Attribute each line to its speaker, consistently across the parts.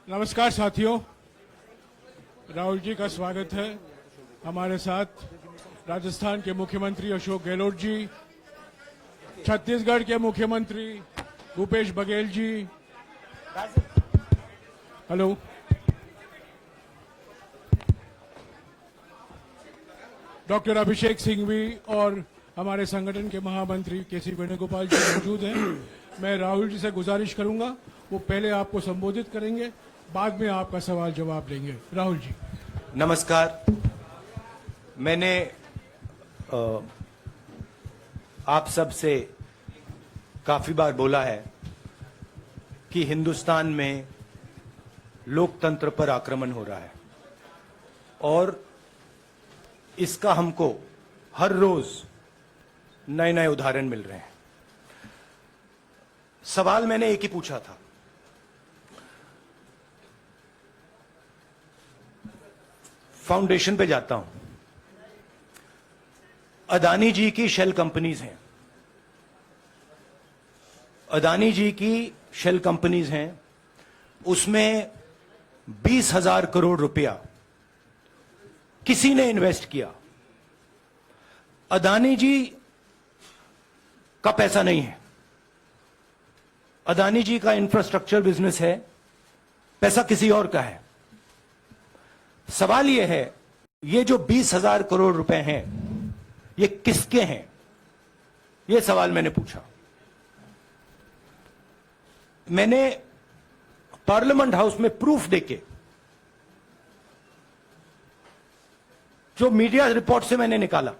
Speaker 1: नमस्कार साथियों, राहुल जी का स्वागत है। हमारे साथ राजस्थान के मुख्यमंत्री अशोक गहलोत जी, छत्तीसगढ़ के मुख्यमंत्री भूपेश बघेल जी, हेलो, डॉक्टर अभिषेक सिंघवी और हमारे संगठन के महामंत्री केसी वेणुगोपाल जी मौजूद हैं। मैं राहुल जी से गुजारिश करूंगा, वो पहले आपको संबोधित करेंगे, बाद में आपका सवाल जवाब लेंगे। राहुल जी।
Speaker 2: नमस्कार। मैंने आप सब से काफी बार बोला है कि हिंदुस्तान में लोकतंत्र पर आक्रमण हो रहा है और इसका हमको हर रोज नए नए उदाहरण मिल रहे हैं। सवाल मैंने एक ही पूछा था, फाउंडेशन पे जाता हूं, अदानी जी की शेल कंपनीज हैं, अदानी जी की शेल कंपनीज हैं, उसमें 20,000 करोड़ रुपया किसी ने इन्वेस्ट किया। अदानी जी का पैसा नहीं है, अदानी जी का इंफ्रास्ट्रक्चर बिजनेस है, पैसा किसी और का है। सवाल यह है, ये जो 20,000 करोड़ रुपए हैं, ये किसके हैं? यह सवाल मैंने पूछा। मैंने पार्लियामेंट हाउस में प्रूफ देके, जो मीडिया रिपोर्ट से मैंने निकाला,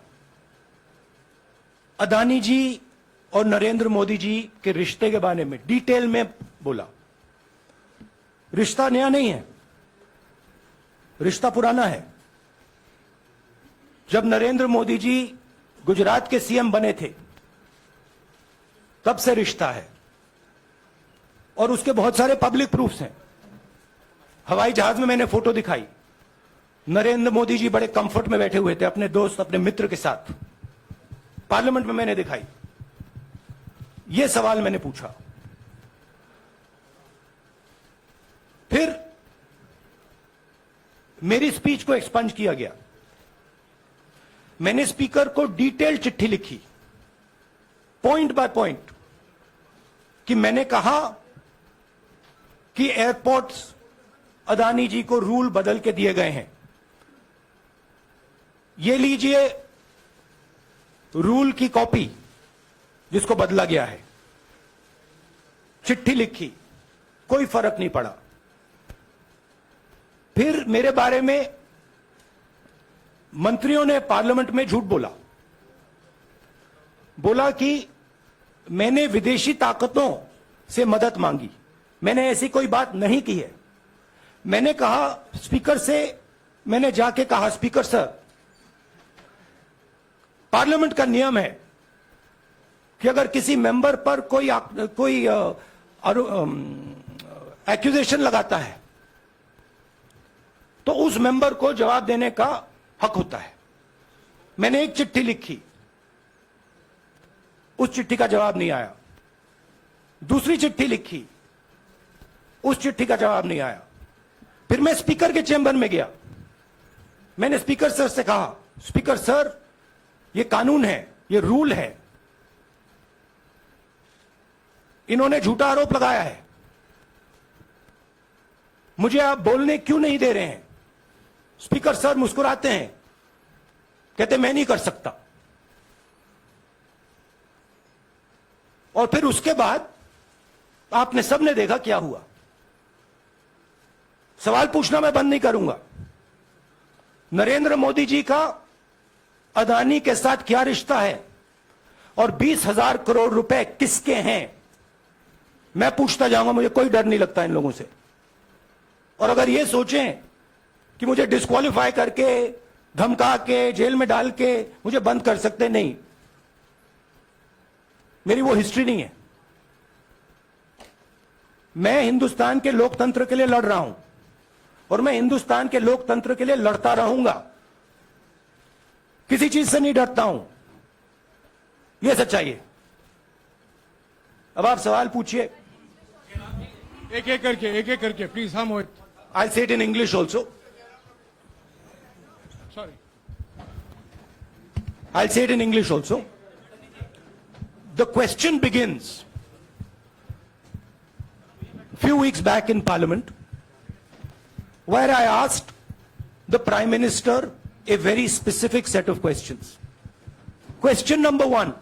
Speaker 2: अदानी जी और नरेंद्र मोदी जी के रिश्ते के बारे में डिटेल में बोला। रिश्ता नया नहीं है, रिश्ता पुराना है। जब नरेंद्र मोदी जी गुजरात के सीएम बने थे, तब से रिश्ता है और उसके बहुत सारे पब्लिक प्रूफ्स हैं। हवाई जहाज में मैंने फोटो दिखाई, नरेंद्र मोदी जी बड़े कंफर्ट में बैठे हुए थे अपने दोस्त, अपने मित्र के साथ। पार्लियामेंट में मैंने दिखाई। यह सवाल मैंने पूछा। फिर मेरी स्पीच को एक्सपंज किया गया। मैंने स्पीकर को डिटेल चिट्ठी लिखी, पॉइंट बाय पॉइंट, कि मैंने कहा कि एयरपोर्ट्स अदानी जी को रूल बदल के दिए गए हैं। ये लीजिए रूल की कॉपी जिसको बदला गया है। चिट्ठी लिखी, कोई फर्क नहीं पड़ा। फिर मेरे बारे में मंत्रियों ने पार्लियामेंट में झूठ बोला कि मैंने विदेशी ताकतों से मदद मांगी। मैंने ऐसी कोई बात नहीं की है। मैंने कहा स्पीकर से, मैंने जाके कहा, स्पीकर सर, पार्लियामेंट का नियम है कि अगर किसी मेंबर पर कोई एक्यूजेशन लगाता है तो उस मेंबर को जवाब देने का हक होता है। मैंने एक चिट्ठी लिखी, उस चिट्ठी का जवाब नहीं आया। दूसरी चिट्ठी लिखी, उस चिट्ठी का जवाब नहीं आया। फिर मैं स्पीकर के चेंबर में गया। मैंने स्पीकर सर से कहा, स्पीकर सर, ये कानून है, ये रूल है, इन्होंने झूठा आरोप लगाया है, मुझे आप बोलने क्यों नहीं दे रहे हैं? स्पीकर सर मुस्कुराते हैं, कहते मैं नहीं कर सकता। और फिर उसके बाद आपने सबने देखा क्या हुआ। सवाल पूछना मैं बंद नहीं करूंगा। नरेंद्र मोदी जी का अदानी के साथ क्या रिश्ता है और 20,000 करोड़ रुपए किसके हैं, मैं पूछता जाऊंगा। मुझे कोई डर नहीं लगता इन लोगों से। और अगर ये सोचें कि मुझे डिस्क्वालीफाई करके, धमका के, जेल में डाल के मुझे बंद कर सकते, नहीं, मेरी वो हिस्ट्री नहीं है। मैं हिंदुस्तान के लोकतंत्र के लिए लड़ रहा हूं और मैं हिंदुस्तान के लोकतंत्र के लिए लड़ता रहूंगा। किसी चीज से नहीं डरता हूं, यह सच्चाई है। अब आप सवाल पूछिए।
Speaker 1: एक एक करके प्लीज. हाँ मोहित.
Speaker 2: I'll say it in English also.
Speaker 1: Sorry.
Speaker 2: I'll say it in English also. The question begins. A few weeks back in Parliament, where I asked the Prime Minister a very specific set of questions. Question number one,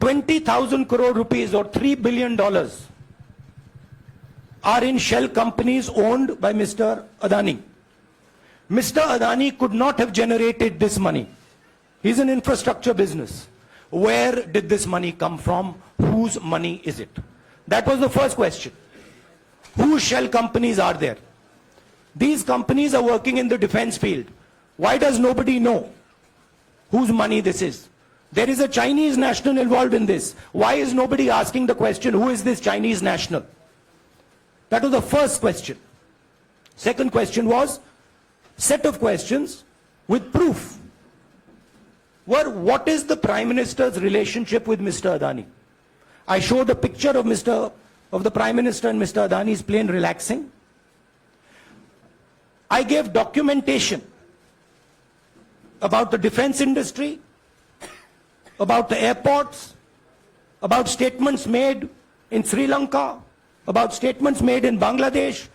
Speaker 2: 20,000 crore rupees or $3 billion are in shell companies owned by Mr. Adani. Mr. Adani could not have generated this money. He's an infrastructure business. Where did this money come from? Whose money is it? That was the first question. Whose shell companies are there? These companies are working in the defense field. Why does nobody know whose money this is? There is a Chinese national involved in this. Why is nobody asking the question, who is this Chinese national? That was the first question. Second question was, set of questions with proof. What is the Prime Minister's relationship with Mr. Adani? I showed a picture of the Prime Minister and Mr. Adani's plane relaxing. I gave documentation about the defense industry, about the airports, about statements made in Sri Lanka, about statements made in Bangladesh,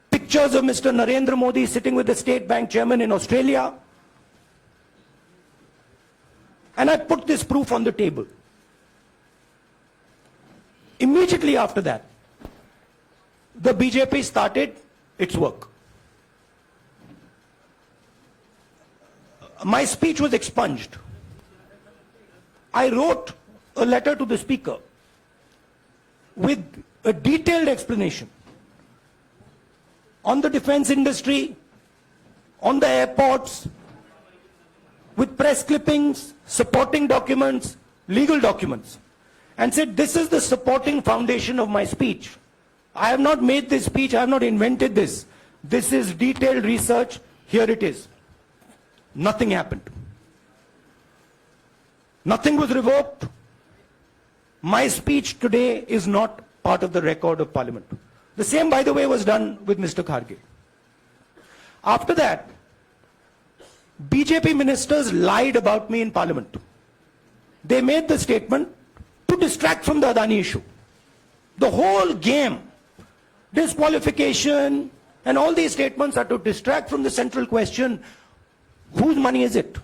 Speaker 2: pictures of Mr. Narendra Modi sitting with the State Bank chairman in Australia. And I put this proof on the table. Immediately after that, the BJP started its work. My speech was expunged. I wrote a letter to the Speaker with a detailed explanation on the defense industry, on the airports, with press clippings, supporting documents, legal documents, and said, this is the supporting foundation of my speech. I have not made this speech, I have not invented this. This is detailed research, here it is. Nothing happened. Nothing was revoked. My speech today is not part of the record of Parliament. The same, by the way, was done with Mr. Kharge. After that, BJP ministers lied about me in Parliament. They made the statement to distract from the Adani issue. The whole game, disqualification, and all these statements are to distract from the central question, whose money is it?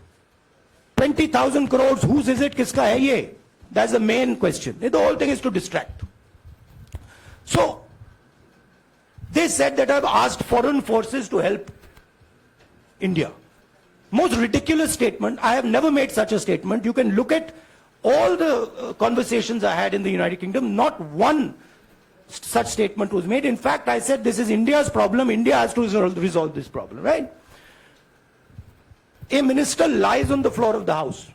Speaker 2: 20,000 crores, whose is it? Kiska hai ye? That's the main question. The whole thing is to distract. So, they said that I've asked foreign forces to help India. Most ridiculous statement. I have never made such a statement. You can look at all the conversations I had in the United Kingdom. Not one such statement was made. In fact, I said this is India's problem. India has to resolve this problem, right? A minister lies on the floor of the House.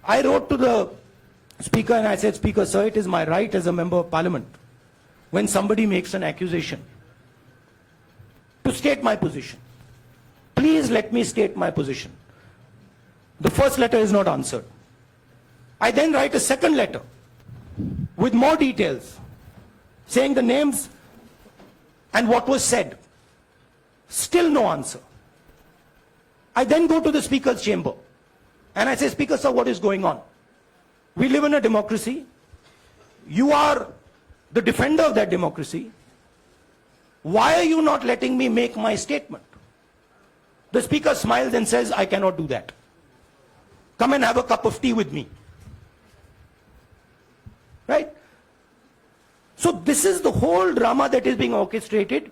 Speaker 2: I wrote to the Speaker and I said, Speaker, sir, it is my right as a member of Parliament, when somebody makes an accusation, to state my position. Please let me state my position. The first letter is not answered. I then write a second letter with more details, saying the names and what was said. Still no answer. I then go to the Speaker's chamber and I say, Speaker, sir, what is going on? We live in a democracy. You are the defender of that democracy. Why are you not letting me make my statement? The Speaker smiles and says, I cannot do that. Come and have a cup of tea with me. Right? So this is the whole drama that is being orchestrated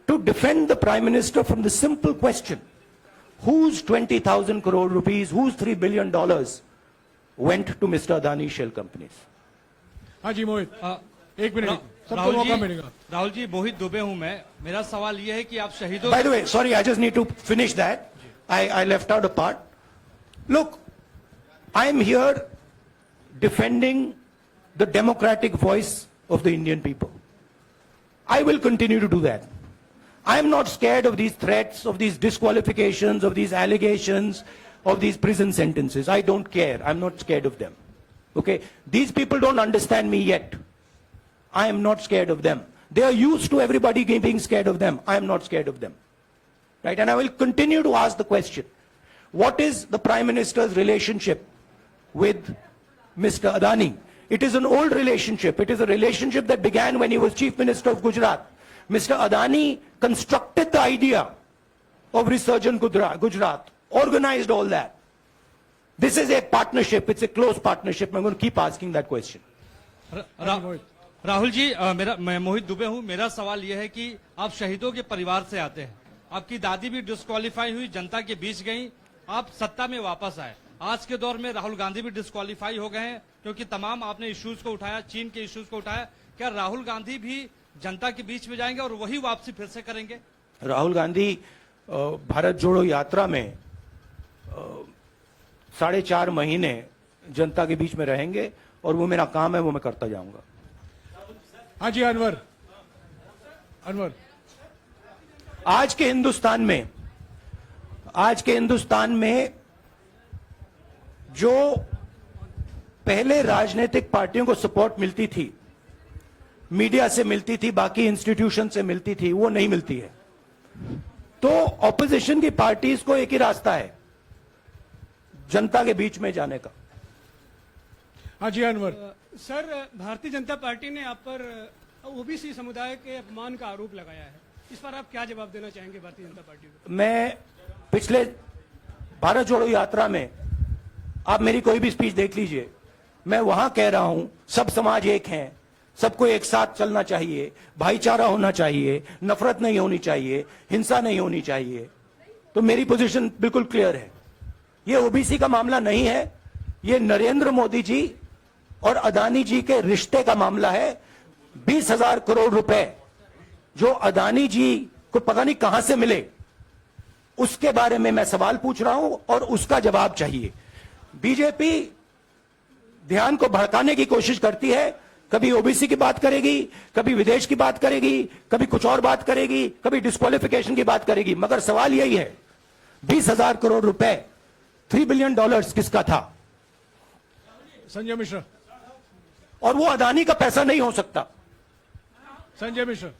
Speaker 2: to defend the Prime Minister from the simple question, whose 20,000 crore rupees, whose $3 billion went to Mr. Adani shell companies?
Speaker 1: हाँ जी मोहित, एक minute सबको
Speaker 3: राहुल
Speaker 1: मौका
Speaker 3: जी,
Speaker 1: मिलेगा.
Speaker 3: राहुल जी, मोहित दुबे हूं मैं. मेरा सवाल ये है कि आप शहीदों.
Speaker 2: By the way, sorry, I just need to finish that. I left out a part. Look, I am here defending the democratic voice of the Indian people. I will continue to do that. I am not scared of these threats, of these disqualifications, of these allegations, of these prison sentences. I don't care. I'm not scared of them. Okay? These people don't understand me yet. I am not scared of them. They are used to everybody being scared of them. I am not scared of them. Right? And I will continue to ask the question, what is the Prime Minister's relationship with Mr. Adani? It is an old relationship. It is a relationship that began when he was Chief Minister of Gujarat. Mr. Adani constructed the idea of Resurgent Gujarat, organized all that. This is a partnership. It's a close partnership. I'm going to keep asking that question.
Speaker 3: Rahul ji, मैं मोहित दुबे हूं। मेरा सवाल यह है कि आप शहीदों के परिवार से आते हैं। आपकी दादी भी डिस्क्वालीफाई हुई, जनता के बीच गई, आप सत्ता में वापस आए। आज के दौर में राहुल गांधी भी डिस्क्वालीफाई हो गए हैं क्योंकि तमाम आपने इश्यूज को उठाया, चीन के इश्यूज को उठाया। क्या राहुल गांधी भी जनता के बीच में जाएंगे और वही वापसी फिर से करेंगे?
Speaker 2: राहुल गांधी भारत जोड़ो यात्रा में 4.5 महीने जनता के बीच में रहेंगे और वो मेरा काम है, वो मैं करता जाऊंगा।
Speaker 1: हाँ जी, अनवर।
Speaker 2: आज के हिंदुस्तान में जो पहले राजनीतिक पार्टियों को सपोर्ट मिलती थी, मीडिया से मिलती थी, बाकी इंस्टीट्यूशन से मिलती थी, वो नहीं मिलती है। तो ऑपोजिशन की पार्टीज को एक ही रास्ता है, जनता के बीच में जाने का।
Speaker 1: हाँ जी, अनवर।
Speaker 4: सर, भारतीय जनता पार्टी ने आप पर ओबीसी समुदाय के अपमान का आरोप लगाया है। इस पर आप क्या जवाब देना चाहेंगे भारतीय जनता पार्टी को?
Speaker 2: मैं पिछले भारत जोड़ो यात्रा में, आप मेरी कोई भी स्पीच देख लीजिए, मैं वहां कह रहा हूं सब समाज एक हैं, सबको एक साथ चलना चाहिए, भाईचारा होना चाहिए, नफरत नहीं होनी चाहिए, हिंसा नहीं होनी चाहिए। तो मेरी पोजीशन बिल्कुल क्लियर है। ये ओबीसी का मामला नहीं है, ये नरेंद्र मोदी जी और अदानी जी के रिश्ते का मामला है। 20,000 करोड़ रुपए जो अदानी जी को पता नहीं कहां से मिले, उसके बारे में मैं सवाल पूछ रहा हूं और उसका जवाब चाहिए। बीजेपी ध्यान को भड़काने की कोशिश करती है, कभी ओबीसी की बात करेगी, कभी विदेश की बात करेगी, कभी कुछ और बात करेगी, कभी डिस्क्वालिफिकेशन की बात करेगी, मगर सवाल यही है 20,000 करोड़ रुपए, $3 बिलियन किसका था?
Speaker 1: संजय मिश्रा।
Speaker 2: और वो अदानी का पैसा नहीं हो सकता।
Speaker 1: संजय मिश्रा।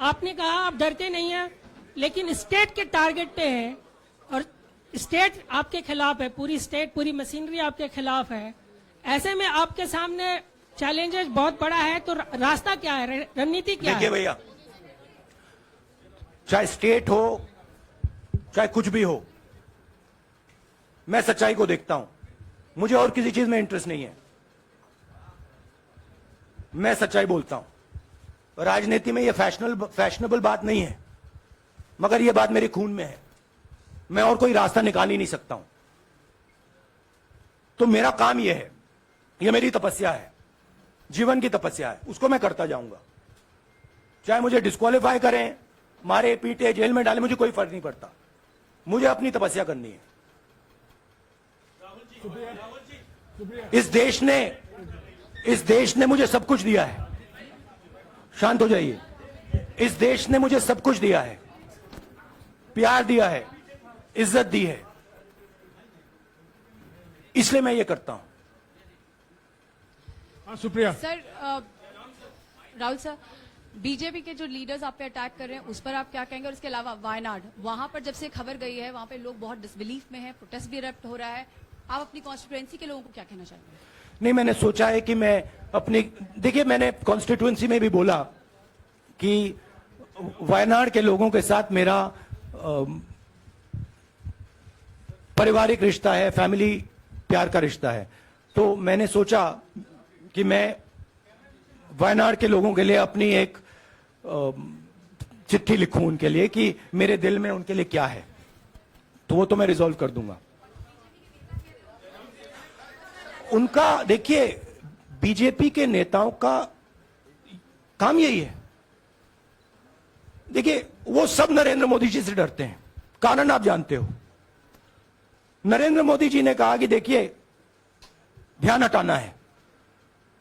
Speaker 5: आपने कहा आप डरते नहीं हैं, लेकिन स्टेट के टारगेट पे हैं और स्टेट आपके खिलाफ है, पूरी स्टेट, पूरी मशीनरी आपके खिलाफ है। ऐसे में आपके सामने चैलेंजेस बहुत बड़ा है, तो रास्ता क्या है, रणनीति क्या है?
Speaker 2: देखिए भैया, चाहे स्टेट हो, चाहे कुछ भी हो, मैं सच्चाई को देखता हूं। मुझे और किसी चीज में इंटरेस्ट नहीं है, मैं सच्चाई बोलता हूं। राजनीति में यह फैशनेबल बात नहीं है, मगर यह बात मेरे खून में है। मैं और कोई रास्ता निकाल ही नहीं सकता हूं। तो मेरा काम यह है, यह मेरी तपस्या है, जीवन की तपस्या है, उसको मैं करता जाऊंगा। चाहे मुझे डिस्क्वालीफाई करें, मारे पीटे, जेल में डाले, मुझे कोई फर्क नहीं पड़ता। मुझे अपनी तपस्या करनी है। इस देश ने मुझे सब कुछ दिया है। शांत हो जाइए। इस देश ने मुझे सब कुछ दिया है, प्यार दिया है, इज्जत दी है, इसलिए मैं ये करता हूं।
Speaker 1: हाँ, Supriya.
Speaker 6: Sir, Rahul sir, BJP के जो लीडर्स आप पे अटैक कर रहे हैं उस पर आप क्या कहेंगे? और इसके अलावा वायनाड, वहां पर जब से खबर गई है, वहां पे लोग बहुत डिसबिलीफ में हैं, प्रोटेस्ट भी इरप्ट हो रहा है। आप अपनी कॉन्स्टिट्यूएंसी के लोगों को क्या कहना चाहेंगे?
Speaker 2: नहीं, मैंने सोचा है कि मैं अपनी, देखिए, मैंने कॉन्स्टिट्यूएंसी में भी बोला कि वायनाड के लोगों के साथ मेरा पारिवारिक रिश्ता है, फैमिली प्यार का रिश्ता है। तो मैंने सोचा कि मैं वायनाड के लोगों के लिए अपनी एक चिट्ठी लिखूं उनके लिए कि मेरे दिल में उनके लिए क्या है। तो वो तो मैं रिजॉल्व कर दूंगा। उनका, देखिए, बीजेपी के नेताओं का काम यही है। देखिए, वो सब नरेंद्र मोदी जी से डरते हैं, कारण आप जानते हो। नरेंद्र मोदी जी ने कहा कि देखिए, ध्यान हटाना है।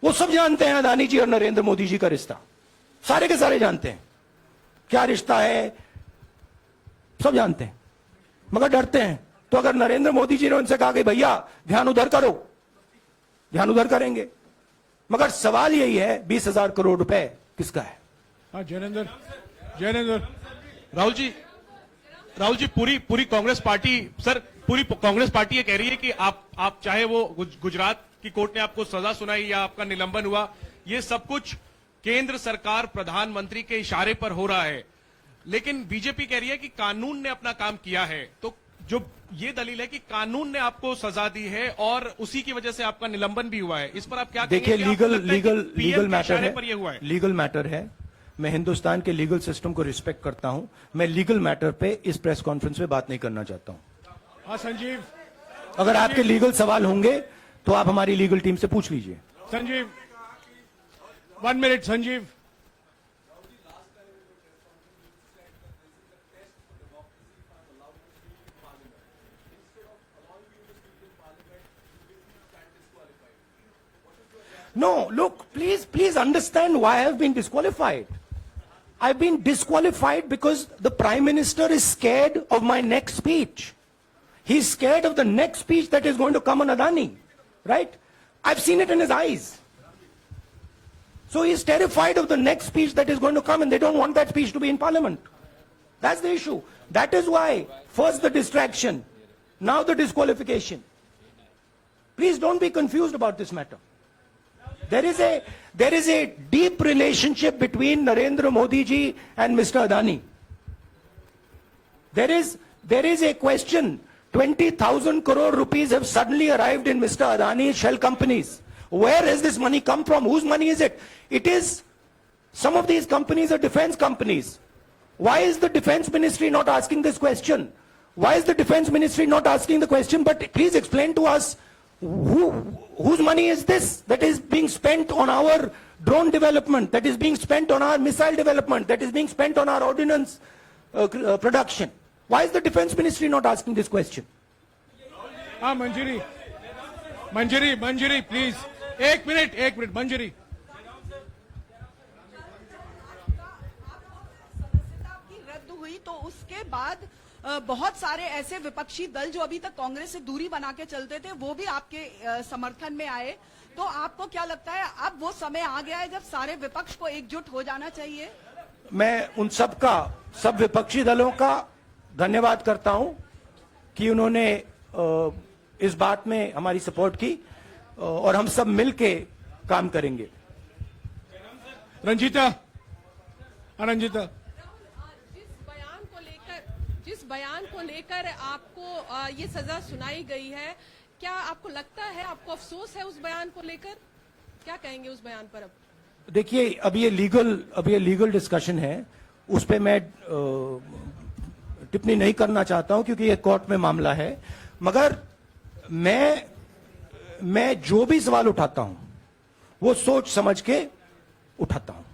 Speaker 2: वो सब जानते हैं अदानी जी और नरेंद्र मोदी जी का रिश्ता, सारे के सारे जानते हैं क्या रिश्ता है, सब जानते हैं, मगर डरते हैं तो अगर नरेंद्र मोदी जी ने उनसे कहा कि भैया ध्यान उधर करो, ध्यान उधर करेंगे। मगर सवाल यही है 20,000 करोड़ रुपए किसका है?
Speaker 1: हाँ जैनेंद्र
Speaker 7: राहुल जी पूरी कांग्रेस पार्टी, सर पूरी कांग्रेस पार्टी ये कह रही है कि आप चाहे वो गुजरात की कोर्ट ने आपको सजा सुनाई या आपका निलंबन हुआ, ये सब कुछ केंद्र सरकार प्रधानमंत्री के इशारे पर हो रहा है। लेकिन बीजेपी कह रही है कि कानून ने अपना काम किया है। तो जो ये दलील है कि कानून ने आपको सजा दी है और उसी की वजह से आपका निलंबन भी हुआ है, इस पर आप क्या
Speaker 2: देखिए,
Speaker 7: कहेंगे? कि आपको लगता है कि
Speaker 2: लीगल
Speaker 7: PM के
Speaker 2: मैटर
Speaker 7: इशारे
Speaker 2: है,
Speaker 7: पर ये हुआ है।
Speaker 2: लीगल मैटर है। मैं हिंदुस्तान के लीगल सिस्टम को रिस्पेक्ट करता हूं। मैं लीगल मैटर पे इस प्रेस कॉन्फ्रेंस में बात नहीं करना चाहता हूं।
Speaker 1: हाँ संजीव,
Speaker 2: अगर आपके लीगल सवाल होंगे तो आप हमारी लीगल टीम से पूछ लीजिए।
Speaker 1: Sanjeev 1 minute Sanjeev.
Speaker 2: No, look, please understand why I have been disqualified. I've been disqualified because the Prime Minister is scared of my next speech. He's scared of the next speech that is going to come on Adani, right? I've seen it in his eyes. So he's terrified of the next speech that is going to come, and they don't want that speech to be in Parliament. That's the issue. That is why, first the distraction, now the disqualification. Please don't be confused about this matter. There is a deep relationship between Narendra Modi ji and Mr. Adani. There is a question. 20,000 crore rupees have suddenly arrived in Mr. Adani's shell companies. Where has this money come from? Whose money is it? It is, some of these companies are defense companies. Why is the defense ministry not asking this question? Why is the defense ministry not asking the question? But please explain to us, whose money is this that is being spent on our drone development, that is being spent on our missile development, that is being spent on our ordnance production? Why is the defense ministry not asking this question?
Speaker 1: हाँ मंजरी please, एक minute मंजरी।
Speaker 8: सदस्यता की रद्द हुई तो उसके बाद बहुत सारे ऐसे विपक्षी दल जो अभी तक कांग्रेस से दूरी बना के चलते थे वो भी आपके समर्थन में आए। तो आपको क्या लगता है अब वो समय आ गया है जब सारे विपक्ष को एकजुट हो जाना चाहिए?
Speaker 2: मैं उन सब विपक्षी दलों का धन्यवाद करता हूं कि उन्होंने इस बात में हमारी सपोर्ट की और हम सब मिलके काम करेंगे।
Speaker 1: रंजीता
Speaker 9: जिस बयान को लेकर आपको ये सजा सुनाई गई है, क्या आपको लगता है, आपको अफसोस है उस बयान को लेकर? क्या कहेंगे उस बयान पर? अब
Speaker 2: देखिए, अब ये लीगल डिस्कशन है, उस पे मैं टिप्पणी नहीं करना चाहता हूं क्योंकि ये कोर्ट में मामला है। मगर मैं जो भी सवाल उठाता हूं वो सोच समझ के उठाता हूं।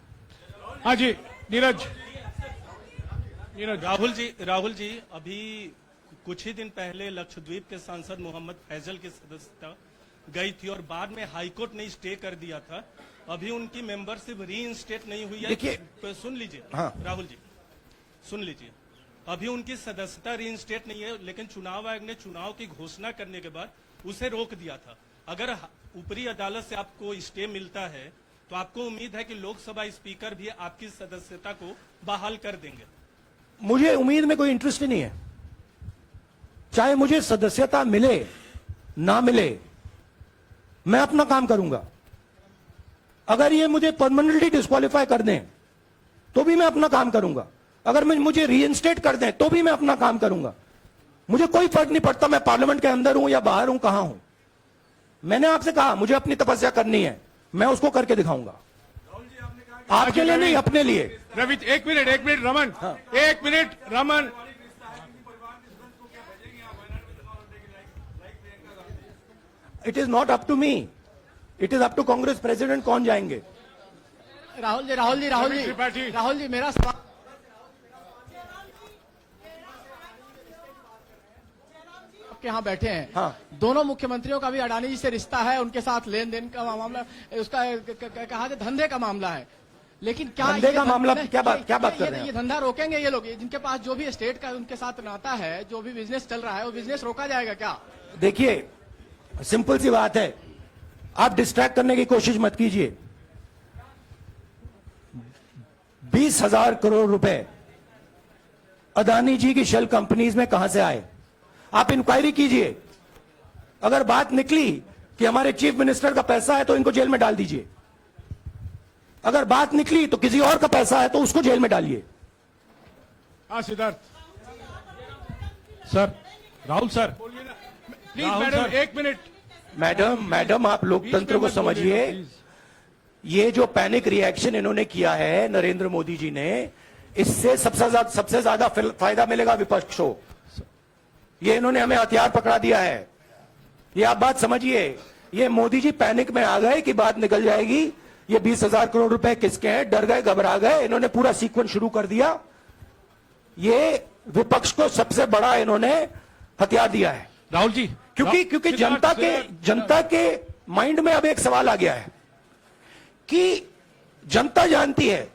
Speaker 1: हाँ जी नीरज।
Speaker 10: राहुल जी अभी कुछ ही दिन पहले लक्षद्वीप के सांसद मोहम्मद फैजल की सदस्यता गई थी और बाद में हाईकोर्ट ने स्टे कर दिया था। अभी उनकी मेंबरशिप रीइंस्टेट नहीं हुई है।
Speaker 2: देखिए,
Speaker 10: सुन लीजिए।
Speaker 2: हाँ।
Speaker 10: राहुल जी सुन लीजिए, अभी उनकी सदस्यता रीइंस्टेट नहीं है, लेकिन चुनाव आयोग ने चुनाव की घोषणा करने के बाद उसे रोक दिया था। अगर ऊपरी अदालत से आपको स्टे मिलता है तो आपको उम्मीद है कि लोकसभा स्पीकर भी आपकी सदस्यता को बहाल कर देंगे?
Speaker 2: मुझे उम्मीद में कोई इंटरेस्ट ही नहीं है। चाहे मुझे सदस्यता मिले ना मिले, मैं अपना काम करूंगा। अगर ये मुझे परमानेंटली डिस्क्वालीफाई कर दें तो भी मैं अपना काम करूंगा। अगर मुझे रीइंस्टेट कर दें तो भी मैं अपना काम करूंगा। मुझे कोई फर्क नहीं पड़ता मैं पार्लियामेंट के अंदर हूं या बाहर हूं, कहां हूं। मैंने आपसे कहा मुझे अपनी तपस्या करनी है, मैं उसको करके दिखाऊंगा। आपके लिए नहीं, अपने लिए।
Speaker 1: रवि एक मिनट रमन।
Speaker 2: हाँ।
Speaker 1: एक minute Raman.
Speaker 2: It is not up to me, it is up to Congress president कौन जाएंगे।
Speaker 4: राहुल जी मेरा सवाल आपके यहाँ बैठे हैं।
Speaker 2: हाँ।
Speaker 4: दोनों मुख्यमंत्रियों का भी अडानी जी से रिश्ता है, उनके साथ लेन देन का मामला, उसका कहा धंधे का मामला है।
Speaker 11: लेकिन क्या
Speaker 2: धंधे
Speaker 11: ये
Speaker 2: का मामला
Speaker 11: नहीं,
Speaker 2: क्या बात कर रहे हैं
Speaker 11: ये धंधा रोकेंगे ये लोग? जिनके पास जो भी स्टेट का उनके साथ नाता है, जो भी बिजनेस चल रहा है, वो बिजनेस रोका जाएगा क्या?
Speaker 2: देखिए, सिंपल सी बात है, आप डिस्ट्रैक्ट करने की कोशिश मत कीजिए। 20,000 करोड़ रुपए अदानी जी की शेल कंपनीज में कहां से आए? आप इंक्वायरी कीजिए। अगर बात निकली कि हमारे चीफ मिनिस्टर का पैसा है तो इनको जेल में डाल दीजिए। अगर बात निकली तो किसी और का पैसा है तो उसको जेल में डालिए।
Speaker 1: हाँ Siddharth,
Speaker 7: sir, Rahul sir,
Speaker 1: please
Speaker 7: Rahul
Speaker 1: madam
Speaker 7: sir.
Speaker 1: 1 minute.
Speaker 2: Madam आप लोकतंत्र को
Speaker 1: बीच में मत
Speaker 2: समझिए।
Speaker 1: बोलिएगा, प्लीज।
Speaker 2: ये जो पैनिक रिएक्शन इन्होंने किया है नरेंद्र मोदी जी ने, इससे सबसे ज्यादा फायदा मिलेगा विपक्ष को। ये इन्होंने हमें हथियार पकड़ा दिया है। ये आप बात समझिए। ये मोदी जी पैनिक में आ गए कि बात निकल जाएगी, ये 20,000 करोड़ रुपए किसके हैं, डर गए, घबरा गए, इन्होंने पूरा सीक्वेंस शुरू कर दिया। ये विपक्ष को सबसे बड़ा इन्होंने हथियार दिया है।
Speaker 7: राहुल जी,
Speaker 2: क्योंकि जनता के माइंड में अब एक सवाल आ गया है कि जनता जानती है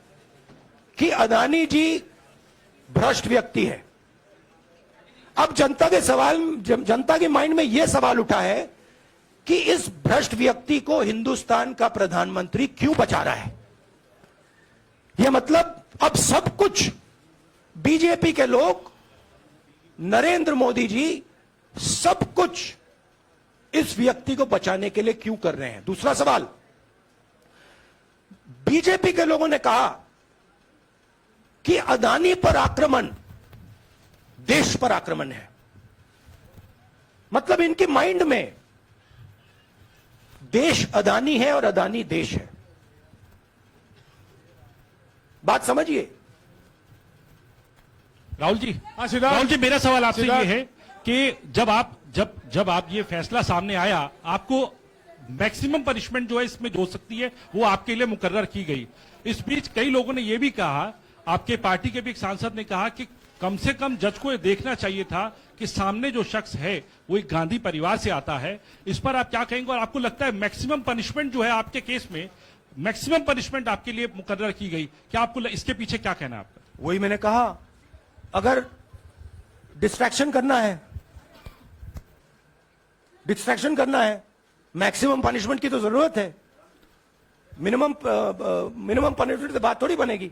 Speaker 2: कि अदानी जी भ्रष्ट व्यक्ति है। अब जनता के माइंड में यह सवाल उठा है कि इस भ्रष्ट व्यक्ति को हिंदुस्तान का प्रधानमंत्री क्यों बचा रहा है। यह मतलब अब सब कुछ बीजेपी के लोग, नरेंद्र मोदी जी सब कुछ इस व्यक्ति को बचाने के लिए क्यों कर रहे हैं। दूसरा सवाल, बीजेपी के लोगों ने कहा कि अदानी पर आक्रमण देश पर आक्रमण है। मतलब इनके माइंड में देश अदानी है और अदानी देश है। बात समझिए।
Speaker 7: राहुल जी,
Speaker 1: हाँ, सिद्धार्थ।
Speaker 7: राहुल जी, मेरा सवाल आपसे ये
Speaker 1: सिद्धार्थ।
Speaker 7: है कि जब आप ये फैसला सामने आया, आपको मैक्सिमम पनिशमेंट जो है इसमें जो सकती है वो आपके लिए मुकर्रर की गई। इस बीच कई लोगों ने यह भी कहा, आपके पार्टी के भी एक सांसद ने कहा कि कम से कम जज को यह देखना चाहिए था कि सामने जो शख्स है वो एक गांधी परिवार से आता है। इस पर आप क्या कहेंगे? और आपको लगता है मैक्सिमम पनिशमेंट जो है आपके केस में, मैक्सिमम पनिशमेंट आपके लिए मुकर्रर की गई, क्या आपको इसके पीछे क्या कहना है आपका?
Speaker 2: वही मैंने कहा, अगर डिस्ट्रैक्शन करना है, मैक्सिमम पनिशमेंट की तो जरूरत है। मिनिमम पनिशमेंट से बात थोड़ी बनेगी।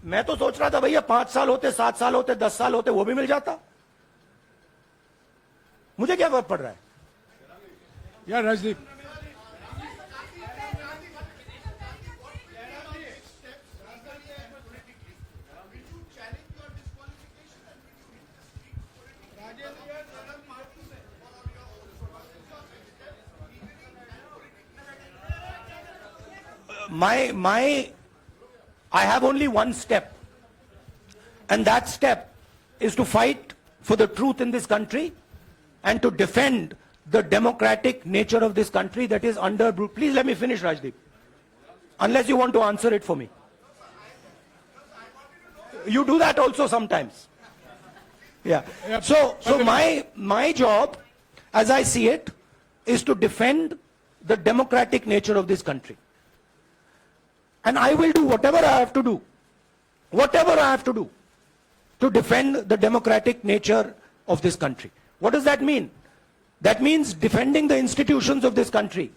Speaker 2: मैं तो सोच रहा था भैया 5 साल होते, 7 साल होते, 10 साल होते, वो भी मिल जाता। मुझे क्या फर्क पड़ रहा है
Speaker 1: यार Rajdeep,
Speaker 2: I have only one step, and that step is to fight for the truth in this country and to defend the democratic nature of this country that is under. Please let me finish, Rajdeep, unless you want to answer it for me. You do that also sometimes. Yeah. So my job, as I see it, is to defend the democratic nature of this country. And I will do whatever I have to do to defend the democratic nature of this country. What does that mean? That means defending the institutions of this country.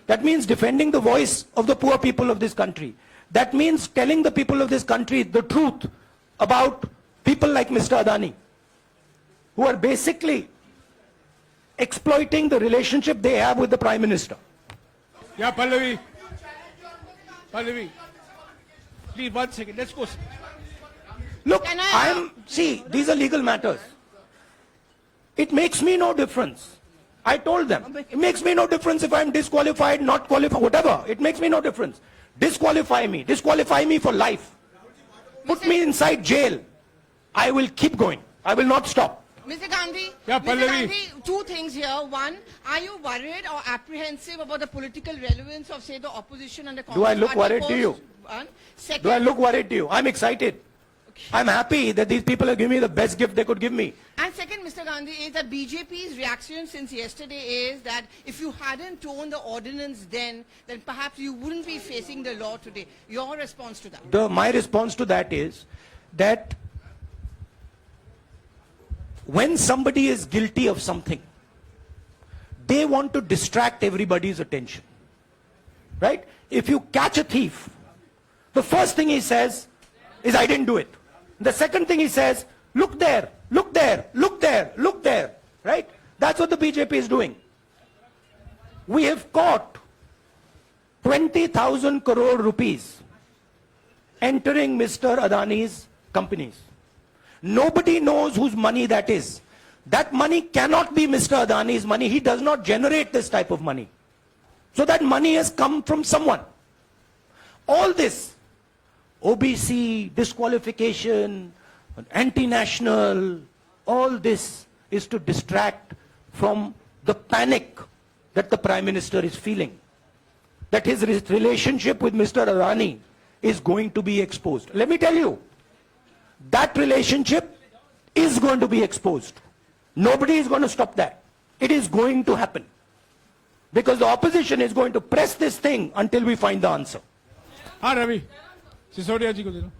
Speaker 2: That means defending the voice of the poor people of this country. That means telling the people of this country the truth about people like Mr. Adani, who are basically exploiting the relationship they have with the Prime Minister.
Speaker 1: Yeah, Pallavi, please 1 second. Let's go.
Speaker 2: Look, see, these are legal matters. It makes me no difference. I told them, it makes me no difference if I'm disqualified, not qualified, whatever. It makes me no difference. Disqualify me for life. Put me inside jail. I will keep going. I will not stop.
Speaker 12: Mr. Gandhi,
Speaker 1: Yeah,
Speaker 12: Mr.
Speaker 1: Pallavi.
Speaker 12: Gandhi, 2 things here. One, are you worried or apprehensive about the political relevance of, say, the opposition and the Congress
Speaker 2: Do I look
Speaker 12: party
Speaker 2: worried to you?
Speaker 12: One. Second,
Speaker 2: Do I look worried to you? I'm excited. I'm happy that these people are giving me the best gift they could give me.
Speaker 12: and second, Mr. Gandhi, Gandhi, is that BJP's reaction since yesterday is that if you hadn't torn the ordinance then perhaps you wouldn't be facing the law today. Your response to that?
Speaker 2: My response to that is that when somebody is guilty of something, they want to distract everybody's attention. Right? If you catch a thief, the first thing he says is, I didn't do it. The second thing he says, look there, look there, look there, look there. Right? That's what the BJP is doing. We have caught 20,000 crore rupees entering Mr. Adani's companies. Nobody knows whose money that is. That money cannot be Mr. Adani's money. He does not generate this type of money. So that money has come from someone. All this, OBC, disqualification, anti-national, all this is to distract from the panic that the Prime Minister is feeling. That his relationship with Mr. Adani is going to be exposed. Let me tell you, that relationship is going to be exposed. Nobody is going to stop that. It is going to happen. Because the opposition is going to press this thing until we find the answer.
Speaker 1: हाँ रवि सिसोदिया जी को दे दो।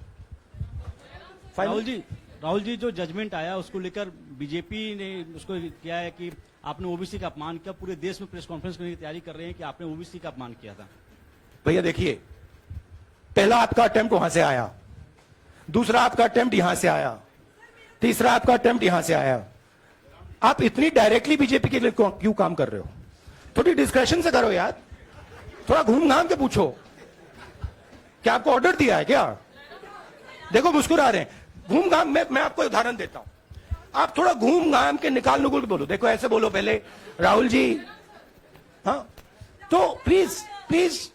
Speaker 13: राहुल जी जो judgement आया उसको लेकर BJP ने उसको किया है कि आपने ओबीसी का अपमान किया, पूरे देश में प्रेस कॉन्फ्रेंस करने की तैयारी कर रहे हैं कि आपने ओबीसी का अपमान किया था।
Speaker 2: भैया देखिए, पहला आपका अटेम्प्ट वहां से आया, दूसरा आपका अटेम्प्ट यहां से आया, तीसरा आपका अटेम्प्ट यहां से आया। आप इतनी डायरेक्टली बीजेपी के लिए क्यों काम कर रहे हो? थोड़ी डिस्कशन से करो यार, थोड़ा घूम घाम के पूछो। क्या आपको ऑर्डर दिया है क्या? देखो मुस्कुरा रहे हैं। घूम घाम मैं आपको उदाहरण देता हूं, आप थोड़ा घूम घाम के निकाल नुकुल के बोलो। देखो ऐसे बोलो पहले, राहुल जी, हाँ तो please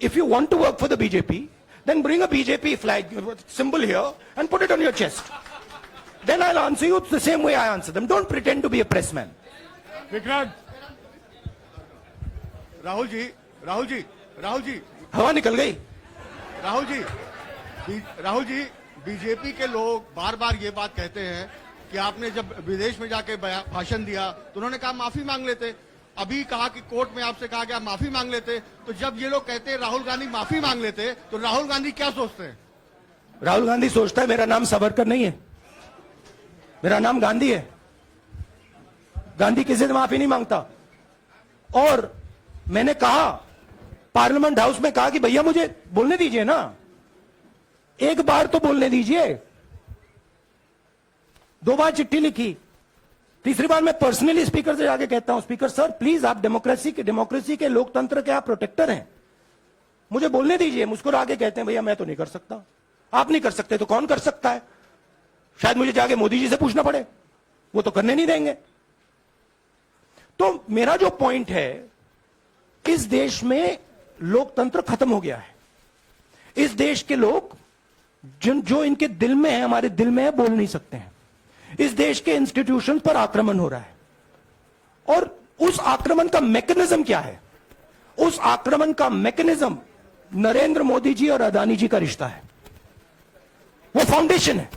Speaker 2: if you want to work for the BJP then bring a BJP flag symbol here and put it on your chest. Then I'll answer you the same way I answer them. Don't pretend to be a pressman.
Speaker 1: Vikrant,
Speaker 14: Rahul ji
Speaker 2: हवा निकल गई।
Speaker 14: Rahul ji BJP के लोग बार बार ये बात कहते हैं कि आपने जब विदेश में जाके भाषण दिया तो उन्होंने कहा माफी मांग लेते, अभी कहा कि कोर्ट में आपसे कहा गया माफी मांग लेते। तो जब ये लोग कहते हैं राहुल गांधी माफी मांग लेते, तो राहुल गांधी क्या सोचते हैं?
Speaker 2: राहुल गांधी सोचता है मेरा नाम सावरकर नहीं है, मेरा नाम गांधी है। गांधी किसी से माफी नहीं मांगता। और मैंने कहा पार्लियामेंट हाउस में, कहा कि भैया मुझे बोलने दीजिए ना, एक बार तो बोलने दीजिए। 2 बार चिट्ठी लिखी, तीसरी बार मैं पर्सनली स्पीकर से जाके कहता हूं, स्पीकर सर प्लीज, आप डेमोक्रेसी के लोकतंत्र के आप प्रोटेक्टर हैं, मुझे बोलने दीजिए। मुस्कुरा के कहते हैं भैया मैं तो नहीं कर सकता। आप नहीं कर सकते तो कौन कर सकता है? शायद मुझे जाके मोदी जी से पूछना पड़े, वो तो करने नहीं देंगे। तो मेरा जो पॉइंट है, इस देश में लोकतंत्र खत्म हो गया है। इस देश के लोग जो इनके दिल में है, हमारे दिल में है, बोल नहीं सकते हैं। इस देश के इंस्टीट्यूशन पर आक्रमण हो रहा है। और उस आक्रमण का मैकेनिज्म क्या है? उस आक्रमण का मैकेनिज्म नरेंद्र मोदी जी और अदानी जी का रिश्ता है, वो फाउंडेशन है।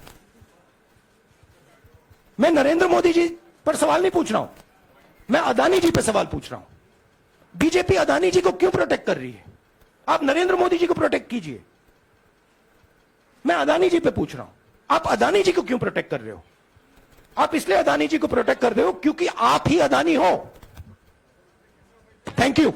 Speaker 2: मैं नरेंद्र मोदी जी पर सवाल नहीं पूछ रहा हूं, मैं अदानी जी पर सवाल पूछ रहा हूं। बीजेपी अदानी जी को क्यों प्रोटेक्ट कर रही है? आप नरेंद्र मोदी जी को प्रोटेक्ट कीजिए। मैं अदानी जी पे पूछ रहा हूं, आप अदानी जी को क्यों प्रोटेक्ट कर रहे हो? आप इसलिए अदानी जी को प्रोटेक्ट कर रहे हो क्योंकि आप ही अदानी हो। Thank you.